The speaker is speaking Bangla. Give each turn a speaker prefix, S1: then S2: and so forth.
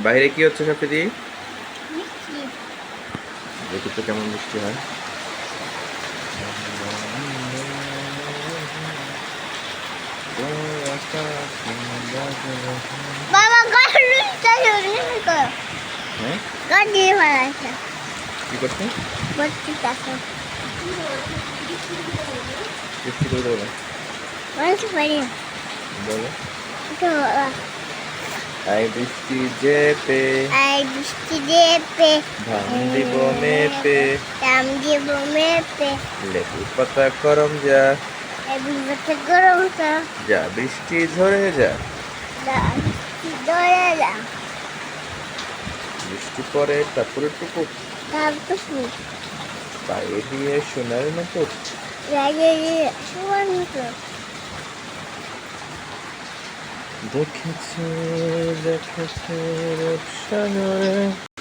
S1: বাইরে কি হচ্ছে সাথীদি?
S2: মিষ্টি।
S1: দেখি তো কেমন বৃষ্টি হয়।
S2: বাবা গাড়িটা জরুরি করো।
S1: হ্যাঁ,
S2: গাড়ি ভাড়া আছে।
S1: কি করছে?
S2: বত্তি টাকা।
S1: বৃষ্টি করে দেবো।
S2: বলতে পারি না।
S1: বলো।
S2: তো
S1: আই বৃষ্টি যেপে
S2: এই বৃষ্টি দেবে।
S1: ধান দিব মেপে,
S2: দাম দিব মেপে।
S1: লেবু পাতা করম যা,
S2: এবিতে গরম তো।
S1: যা বৃষ্টি ঝরে যা।
S2: বৃষ্টি ধরে যা।
S1: বৃষ্টি পরে টাপুরে টুকু,
S2: তারপর
S1: পায়ে দিয়ে সোনার মতো।
S2: লাগিয়ে সুবর্ণ তো।
S1: দেখেছে দেখেছে রূপ সাগরে।